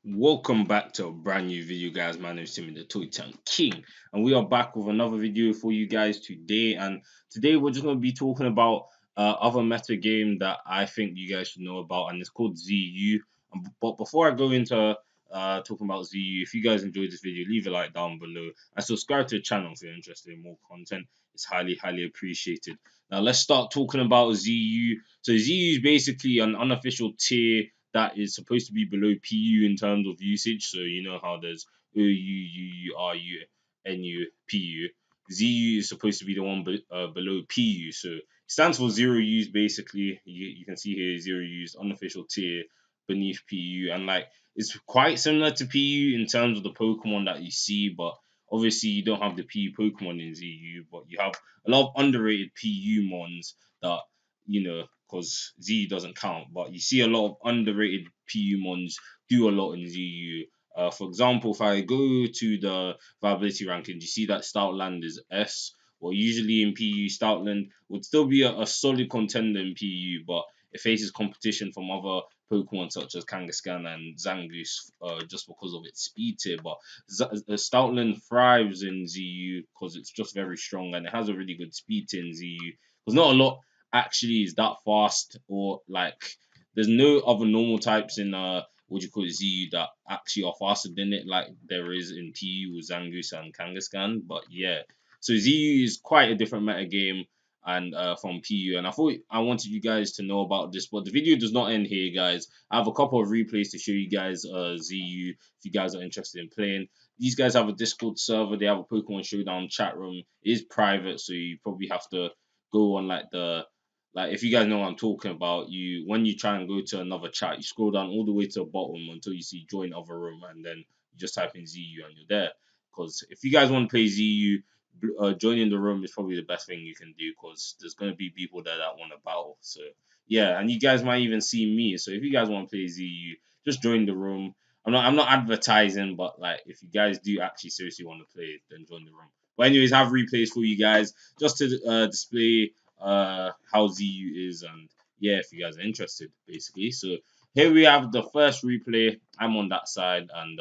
Welcome back to a brand new video, guys. My name is Timmy, the Toy Town King, and we are back with another video for you guys today. And today we're just going to be talking about other meta game that I think you guys should know about, and it's called ZU. But before I go into talking about ZU, if you guys enjoyed this video, leave a like down below and subscribe to the channel if you're interested in more content. It's highly appreciated. Now let's start talking about ZU. So ZU is basically an unofficial tier that is supposed to be below PU in terms of usage. So you know how there's OU, UU, RU, NU, PU. ZU is supposed to be the one below PU. So it stands for zero use basically. You can see here zero use, unofficial tier beneath PU. And like it's quite similar to PU in terms of the Pokemon that you see, but obviously you don't have the PU Pokemon in ZU, but you have a lot of underrated PU mons that because Z doesn't count, but you see a lot of underrated PU mons do a lot in ZU. For example, if I go to the viability rankings, you see that Stoutland is S. Well, usually in PU, Stoutland would still be a solid contender in PU, but it faces competition from other Pokemon such as Kangaskhan and Zangoose just because of its speed tier. But Stoutland thrives in ZU because it's just very strong and it has a really good speed tier in ZU. Because not a lot actually is that fast, or like there's no other normal types in what you call it ZU that actually are faster than it like there is in PU with Zangoose and Kangaskhan. But yeah, so ZU is quite a different meta game and from PU, and I thought I wanted you guys to know about this, but the video does not end here, guys. I have a couple of replays to show you guys ZU if you guys are interested in playing. These guys have a Discord server, they have a Pokemon Showdown chat room. It is private, so you probably have to go on like if you guys know what I'm talking about, you when you try and go to another chat, you scroll down all the way to the bottom until you see join other room, and then you just type in ZU and you're there. Because if you guys want to play ZU, joining the room is probably the best thing you can do because there's gonna be people there that want to battle. So yeah, and you guys might even see me. So if you guys want to play ZU, just join the room. I'm not advertising, but like if you guys do actually seriously want to play, then join the room. But anyways, I have replays for you guys just to display how ZU is, and yeah, if you guys are interested basically. So here we have the first replay. I'm on that side, and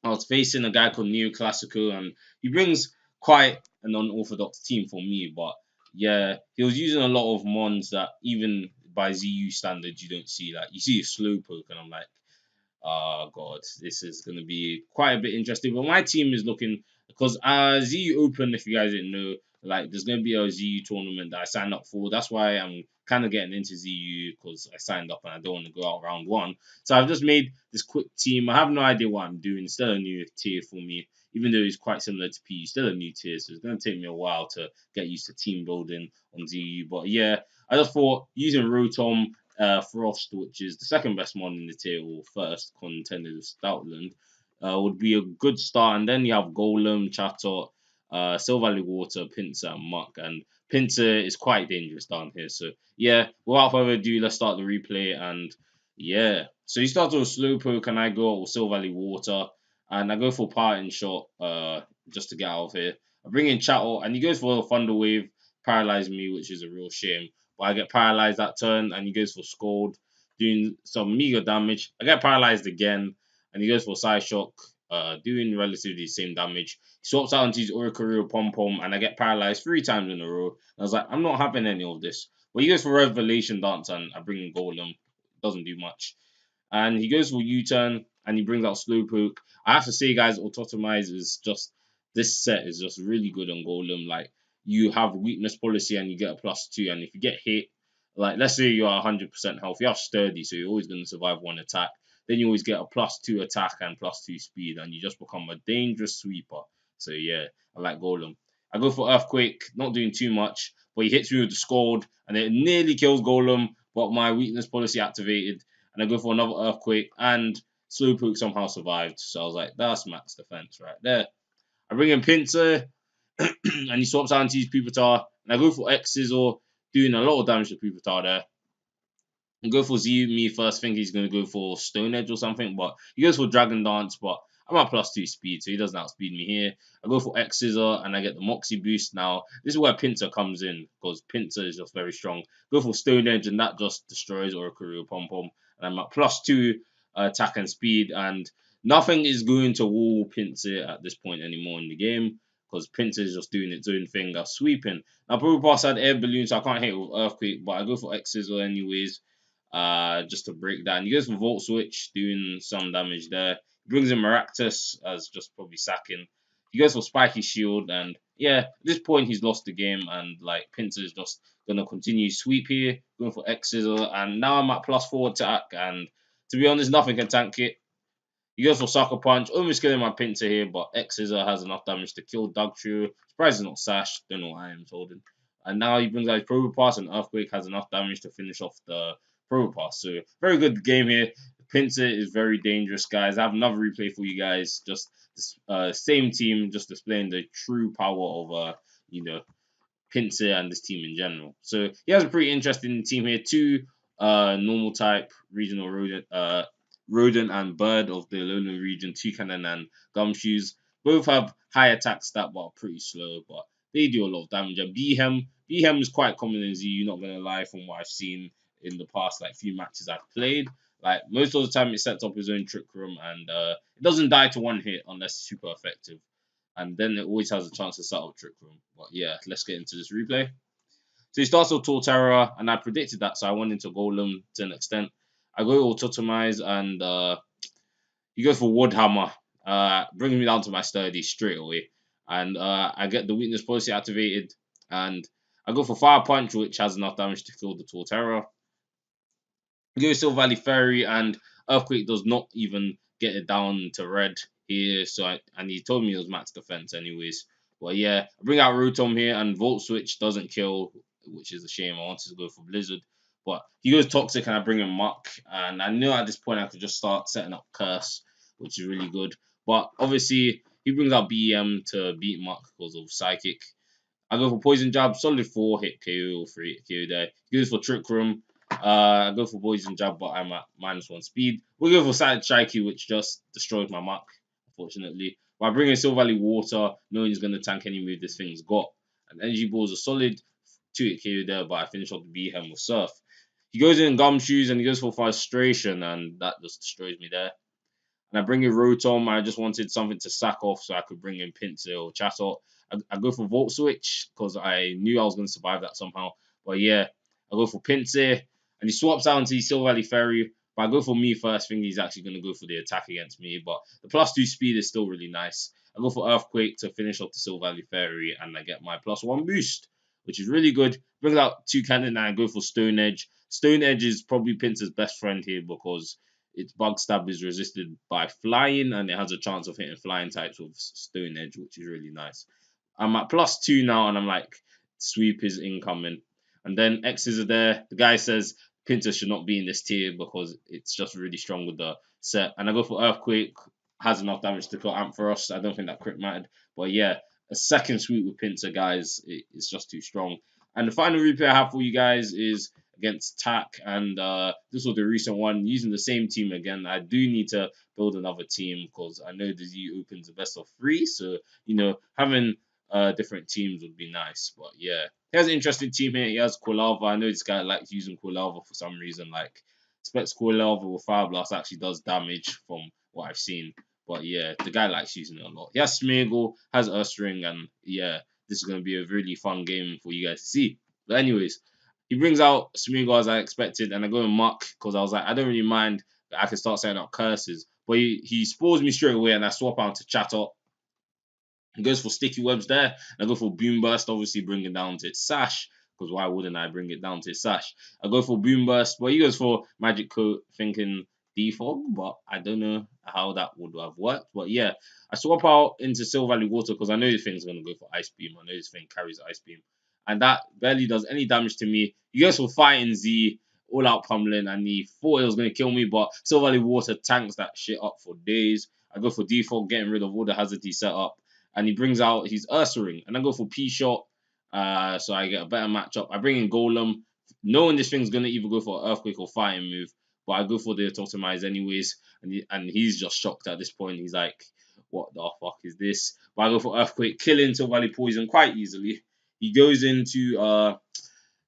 I was facing a guy called Neo Classico, and he brings quite an unorthodox team for me. But yeah, he was using a lot of mons that even by ZU standards you don't see. Like you see a Slowpoke, and I'm like, oh god, this is gonna be quite a bit interesting. But my team is looking because ZU Open, if you guys didn't know, like there's gonna be a ZU tournament that I signed up for. That's why I'm kind of getting into ZU because I signed up and I don't want to go out round one. So I've just made this quick team. I have no idea what I'm doing. It's still a new tier for me, even though it's quite similar to P. Still a new tier, so it's gonna take me a while to get used to team building on ZU. But yeah, I just thought using Rotom Frost, which is the second best one in the tier, or first contender with Stoutland, would be a good start. And then you have Golem, Chatot, Silver Valley Water, Pinsir, and Muck. And Pinsir is quite dangerous down here. So yeah, without further ado, let's start the replay. And yeah, so he starts with Slowpoke, and I go with Silver Valley Water, and I go for Parting Shot just to get out of here. I bring in Chatot, and he goes for Thunder Wave, paralyze me, which is a real shame. But I get paralyzed that turn, and he goes for Scold, doing some meager damage. I get paralyzed again, and he goes for Side Shock, doing relatively the same damage. He swaps out into his Oricorio Pom Pom, and I get paralyzed 3 times in a row. And I was like, I'm not having any of this. But he goes for Revelation Dance, and I bring in Golem. Doesn't do much. And he goes for U-turn, and he brings out Slowpoke. I have to say, guys, Autotomize is just this set is just really good on Golem. Like you have weakness policy and you get a +2, and if you get hit, like let's say you are 100% health, you have sturdy, so you're always going to survive one attack. Then you always get a +2 attack and +2 speed, and you just become a dangerous sweeper. So yeah, I like Golem. I go for Earthquake, not doing too much, but he hits me with the Scald, and it nearly kills Golem, but my weakness policy activated, and I go for another Earthquake, and Slowpoke somehow survived. So I was like, that's max defense right there. I bring in Pinsir, and he swaps out into his Pupitar, and I go for X Scissor, doing a lot of damage to Pupitar there. I go for Z me first, think he's going to go for Stone Edge or something, but he goes for Dragon Dance, but I'm at +2 speed, so he doesn't outspeed me here. I go for X Scissor, and I get the Moxie boost now. This is where Pinsir comes in, because Pinsir is just very strong. Go for Stone Edge, and that just destroys Oricorio Pom Pom, and I'm at +2 attack and speed, and nothing is going to wall PINSIR at this point anymore in the game because PINSIR is just doing its own thing of sweeping. Now, Pass had air balloon, so I can't hit it with Earthquake, but I go for X-Scissor anyways, just to break down. He goes for Volt Switch, doing some damage there. He brings in Maractus as just probably sacking. He goes for Spiky Shield, and yeah, at this point he's lost the game, and like PINSIR is just gonna continue sweep here, going for X-Scissor, and now I'm at +4 attack, and to be honest, nothing can tank it. He goes for Sucker Punch, almost killing my PINSIR here, but X-Scissor has enough damage to kill Dugtrio. Surprised it's not Sash, don't know why I'm holding. And now he brings out his Probopass, and Earthquake has enough damage to finish off the Probopass. So, very good game here. PINSIR is very dangerous, guys. I have another replay for you guys. Just same team, just displaying the true power of, PINSIR and this team in general. So he has a pretty interesting team here. Two normal type regional rodent and bird of the lowland region, Toucan and Gumshoes. Both have high attack stat but are pretty slow, but they do a lot of damage. And Behem is quite common in ZU, not gonna lie, from what I've seen in the past like few matches I've played. Like most of the time it sets up his own trick room and it doesn't die to one hit unless it's super effective. And then it always has a chance to set up Trick Room. But yeah, let's get into this replay. So he starts with Torterra, and I predicted that, so I went into Golem to an extent. I go Autotomize, and he goes for Woodhammer, bringing me down to my Sturdy straight away. And I get the Weakness Policy activated, and I go for Fire Punch, which has enough damage to kill the Torterra. I go Silver Valley Ferry, and Earthquake does not even get it down to red here. So and he told me it was max defense anyways. But yeah, I bring out Rotom here, and Volt Switch doesn't kill, which is a shame. I wanted to go for Blizzard, but he goes Toxic, and I bring in Muck. And I knew at this point I could just start setting up Curse, which is really good. But obviously he brings out BEM to beat Muck because of Psychic. I go for Poison Jab, solid 4 hit KO or 3 hit KO there. He goes for Trick Room. I go for Poison Jab, but I'm at -1 speed. We go for Side Strikey, which just destroys my Muck, unfortunately. But I bring in Silver Valley Water, knowing he's going to tank any move this thing's got. And Energy Ball's a solid 2 hit KO there, but I finish off the Behem with Surf. He goes in Gumshoes and he goes for Frustration, and that just destroys me there. And I bring in Rotom. I just wanted something to sack off so I could bring in PINSIR or Chatot. I go for Volt Switch because I knew I was going to survive that somehow. But yeah, I go for PINSIR. And he swaps out into the Silver Valley Ferry. But I go for me first, think he's actually going to go for the attack against me. But the +2 speed is still really nice. I go for Earthquake to finish off the Silver Valley Ferry. And I get my +1 boost, which is really good. Brings out 2 cannon and I go for Stone Edge. Stone Edge is probably PINSIR's best friend here because its Bug Stab is resisted by flying, and it has a chance of hitting flying types with Stone Edge, which is really nice. I'm at +2 now, and I'm like, sweep is incoming. And then X's are there. The guy says PINSIR should not be in this tier because it's just really strong with the set. And I go for Earthquake, has enough damage to kill Ampharos. I don't think that crit mattered. But yeah, a second sweep with PINSIR, guys, it's just too strong. And the final replay I have for you guys is against TAC, and this was the recent one using the same team again. I do need to build another team because I know the Z opens the best of 3, so having different teams would be nice. But yeah, he has an interesting team here. He has Quilava. I know this guy likes using Quilava for some reason. Like, expects Quilava with Fire Blast actually does damage from what I've seen. But yeah, the guy likes using it a lot. He has Smeargle, has Ursaring, and yeah, this is going to be a really fun game for you guys to see. But anyways, he brings out Smeargle as I expected, and I go and Muck because I was like, I don't really mind that I can start setting up curses. But he spores me straight away, and I swap out to Chatot. He goes for Sticky Webs there, and I go for Boom Burst, obviously bringing down to its Sash, because why wouldn't I bring it down to its Sash? I go for Boom Burst, but he goes for Magic Coat, thinking default, but I don't know how that would have worked. But yeah, I swap out into Silver Valley Water because I know this thing's going to go for Ice Beam. I know this thing carries Ice Beam. And that barely does any damage to me. He goes for Fighting Z, all out pummeling, and he thought it was going to kill me, but Silver Valley Water tanks that shit up for days. I go for default, getting rid of all the hazards he set up, and he brings out his Ursaring, and I go for P-Shot, so I get a better matchup. I bring in Golem, knowing this thing's going to either go for Earthquake or Fighting move, but I go for the Totemize anyways, and he's just shocked at this point. He's like, what the fuck is this? But I go for Earthquake, killing Silver Valley Poison quite easily. He goes into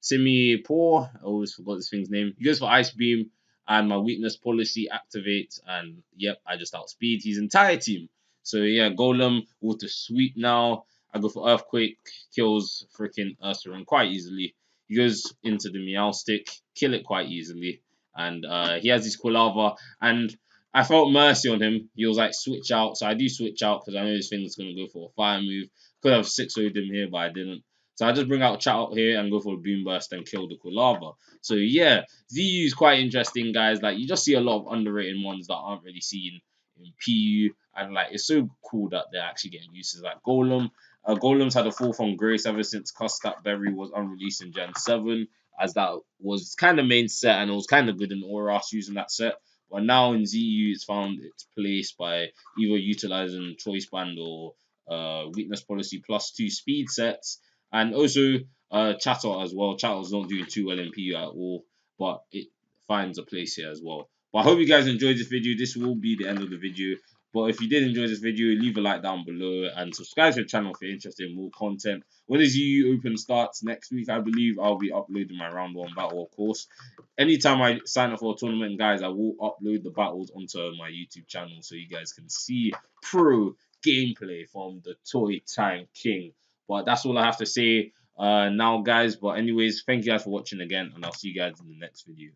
Simi Poor. I always forgot this thing's name. He goes for Ice Beam. and my weakness policy activates, and yep, I just outspeed his entire team. So yeah, Golem water sweep now. I go for Earthquake, kills freaking Ursaring quite easily. He goes into the Meow Stick, kill it quite easily. And he has his Quilava, and I felt mercy on him. He was like, switch out. So I do switch out because I know this thing is going to go for a fire move. Could have 6-0'd him here, but I didn't. So I just bring out Chat out here and go for a Boom Burst and kill the Quilava. So yeah, ZU is quite interesting, guys. Like, you just see a lot of underrated ones that aren't really seen in PU. And like, it's so cool that they're actually getting uses like Golem. Golem's had a fall from grace ever since Custap Berry was unreleased in Gen 7, as that was kind of main set and it was kind of good in Oras using that set. But now in ZU, it's found its place by either utilizing Choice Band or Weakness Policy +2 speed sets, and also Chatter as well. Chatter's not doing too well in PU at all, but it finds a place here as well. But I hope you guys enjoyed this video. This will be the end of the video. But if you did enjoy this video, leave a like down below and subscribe to the channel if you're interested in more content. When the ZU Open starts next week, I believe I'll be uploading my round 1 battle, of course. Anytime I sign up for a tournament, guys, I will upload the battles onto my YouTube channel so you guys can see pro gameplay from the Toy Tank King. But that's all I have to say now, guys. But anyways, thank you guys for watching again, and I'll see you guys in the next video.